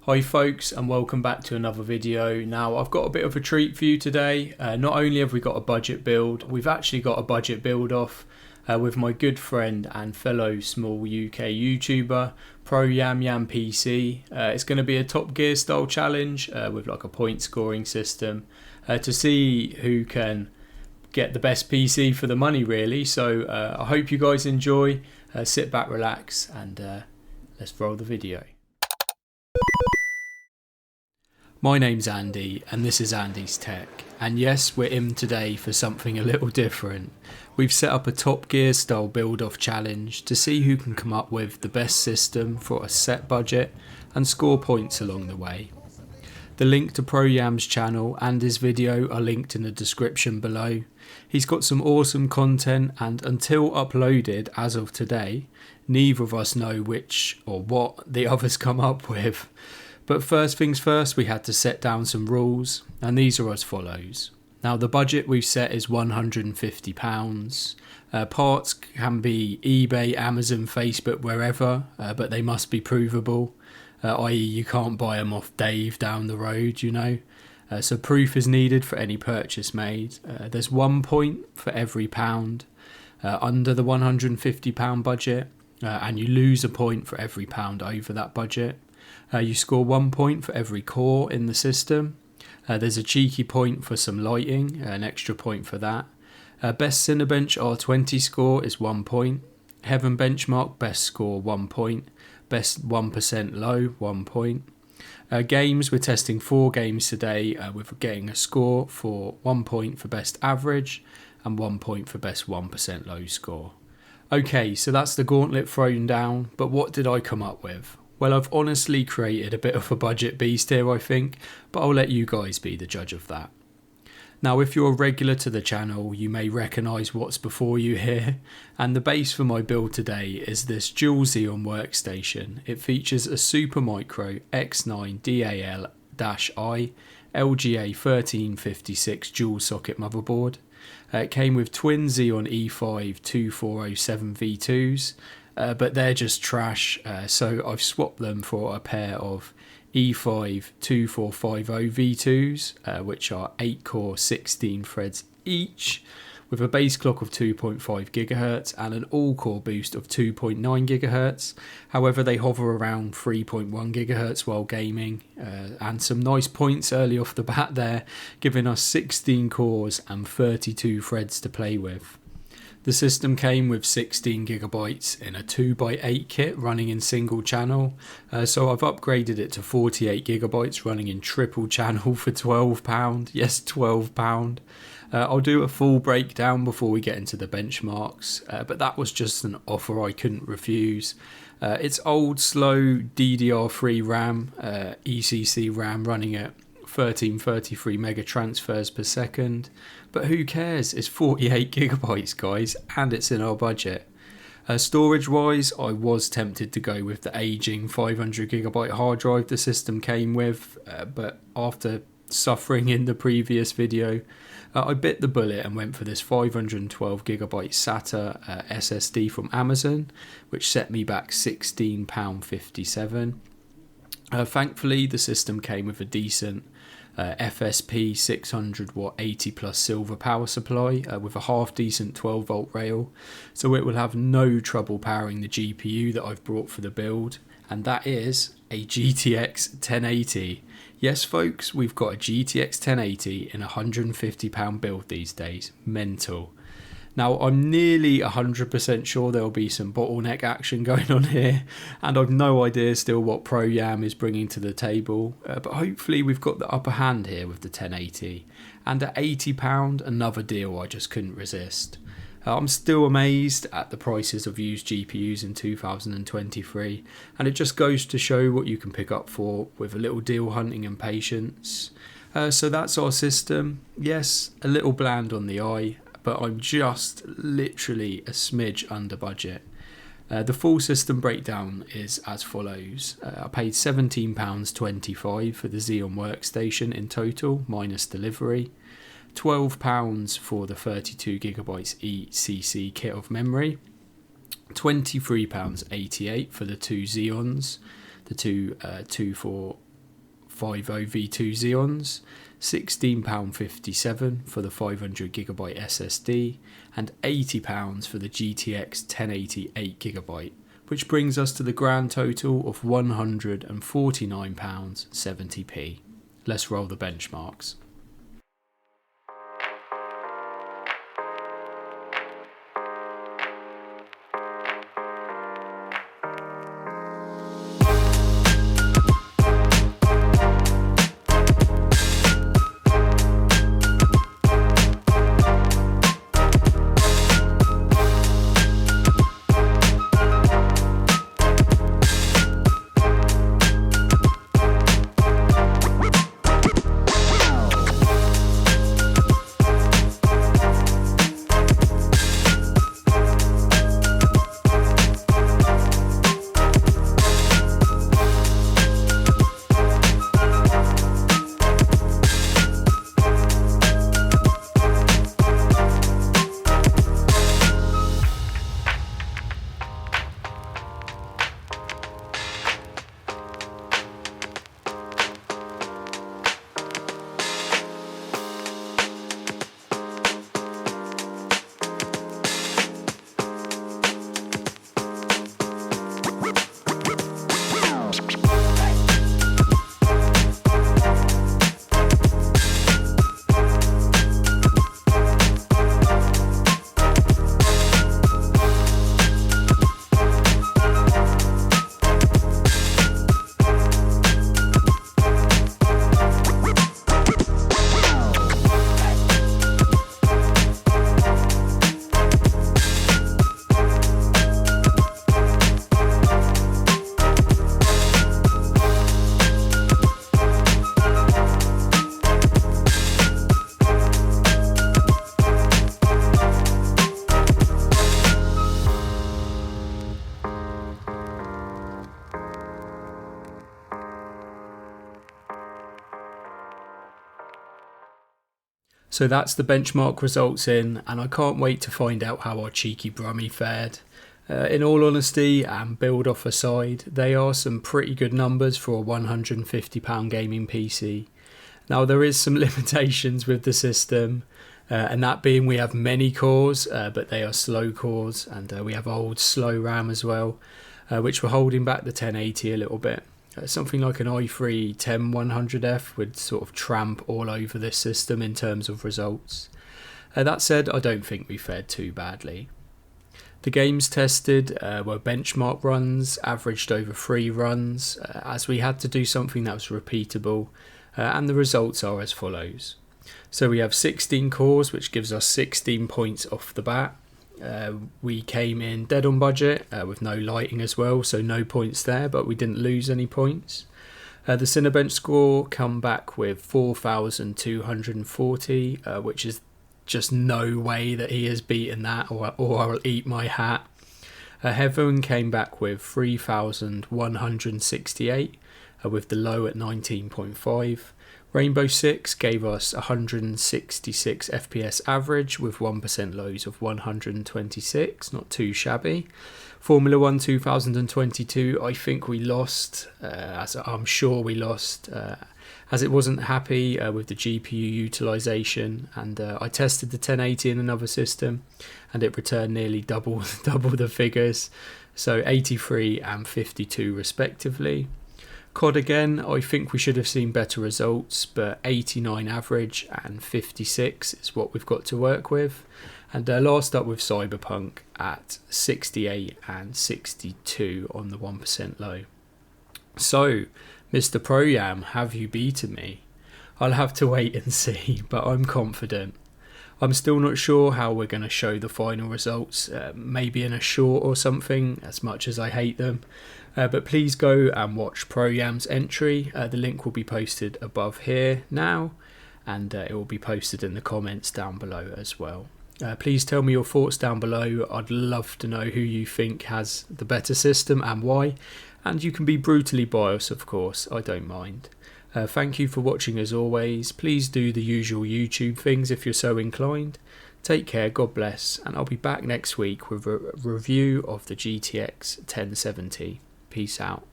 Hi folks, and welcome back to another video. Now I've got a bit of a treat for you today. Not only have we got a budget build, we've actually got a budget build off with my good friend and fellow small UK YouTuber ProYamYam PC. It's going to be a Top Gear style challenge with like a point scoring system to see who can get the best PC for the money really. So I hope you guys enjoy. Sit back, relax, and let's roll the video. My name's Andy and this is Andy's Tech, and yes, we're in today for something a little different. We've set up a Top Gear style build off challenge to see who can come up with the best system for a set budget and score points along the way. The link to ProYam's channel and his video are linked in the description below. He's got some awesome content, and until uploaded as of today, neither of us know which or what the others come up with. But first things first, we had to set down some rules, and these are as follows. Now the budget we've set is £150. Parts can be eBay, Amazon, Facebook, wherever, but they must be provable, i.e. you can't buy them off Dave down the road, you know. So proof is needed for any purchase made. There's 1 point for every pound under the £150 budget, and you lose a point for every pound over that budget. You score 1 point for every core in the system. There's a cheeky point for some lighting, an extra point for that. Best Cinebench R20 score is 1 point. Heaven Benchmark best score 1 point. Best 1% low 1 point. Games, we're testing 4 games today with getting a score for 1 point for best average and 1 point for best 1% low score. Okay, so that's the gauntlet thrown down, but what did I come up with? Well, I've honestly created a bit of a budget beast here, I think, but I'll let you guys be the judge of that. Now, if you're a regular to the channel, you may recognise what's before you here, and the base for my build today is this dual Xeon workstation. It features a Supermicro X9 DAL-I LGA 1356 dual socket motherboard. It came with twin Xeon E5 2407 V2s, but they're just trash, so I've swapped them for a pair of E5 2450 V2s, which are 8 core 16 threads each, with a base clock of 2.5 GHz and an all-core boost of 2.9 GHz. However, they hover around 3.1 GHz while gaming, and some nice points early off the bat there, giving us 16 cores and 32 threads to play with. The system came with 16GB in a 2x8 kit running in single channel, so I've upgraded it to 48GB running in triple channel for £12. Yes, £12. I'll do a full breakdown before we get into the benchmarks, but that was just an offer I couldn't refuse. It's old, slow DDR3 RAM, ECC RAM running at 1333 mega transfers per second, but who cares? It's 48GB, guys, and it's in our budget. Storage wise, I was tempted to go with the aging 500GB hard drive the system came with, but after suffering in the previous video, I bit the bullet and went for this 512GB SATA SSD from Amazon, which set me back £16.57. Thankfully, the system came with a decent FSP 600 watt 80 plus silver power supply with a half decent 12 volt rail, so it will have no trouble powering the GPU that I've brought for the build, and that is a GTX 1080. Yes folks, we've got a GTX 1080 in a £150 build these days. Mental. Now, I'm nearly 100% sure there'll be some bottleneck action going on here, and I've no idea still what ProYam is bringing to the table, but hopefully we've got the upper hand here with the 1080, and at £80, another deal I just couldn't resist. I'm still amazed at the prices of used GPUs in 2023, and it just goes to show what you can pick up for with a little deal hunting and patience. So that's our system. Yes, a little bland on the eye, but I'm just literally a smidge under budget. The full system breakdown is as follows. I paid £17.25 for the Xeon workstation in total, minus delivery. £12 for the 32GB ECC kit of memory. £23.88 for the two Xeons, the two 50 V2 Xeons, £16.57 for the 500GB SSD, and £80 for the GTX 1080 8GB, which brings us to the grand total of £149.70p. Let's roll the benchmarks. So that's the benchmark results in, and I can't wait to find out how our cheeky Brummy fared. In all honesty, and build off aside, they are some pretty good numbers for a £150 gaming PC. Now there is some limitations with the system, and that being we have many cores, but they are slow cores, and we have old slow RAM as well, which were holding back the 1080 a little bit. Something like an i3 10100F would sort of tramp all over this system in terms of results. That said, I don't think we fared too badly. The games tested were benchmark runs, averaged over 3 runs, as we had to do something that was repeatable, and the results are as follows. So we have 16 cores, which gives us 16 points off the bat. We came in dead on budget with no lighting as well, so no points there, but we didn't lose any points. The Cinebench score come back with 4,240, which is just no way that he has beaten that, or I'll eat my hat. Heaven came back with 3,168, with the low at 19.5. Rainbow Six gave us 166 FPS average with 1% lows of 126, not too shabby. Formula 1 2022, I think we lost, as I'm sure we lost, as it wasn't happy with the GPU utilization, and I tested the 1080 in another system and it returned nearly double the figures, so 83 and 52 respectively. COD again, I think we should have seen better results, but 89 average and 56 is what we've got to work with. And last up with Cyberpunk at 68 and 62 on the 1% low. So, Mr. ProYam, have you beaten me? I'll have to wait and see, but I'm confident. I'm still not sure how we're going to show the final results, maybe in a short or something, as much as I hate them. But please go and watch ProYam's entry. The link will be posted above here now, and it will be posted in the comments down below as well. Please tell me your thoughts down below. I'd love to know who you think has the better system and why. And you can be brutally biased, of course, I don't mind. Thank you for watching as always. Please do the usual YouTube things if you're so inclined. Take care, God bless, and I'll be back next week with a review of the GTX 1070. Peace out.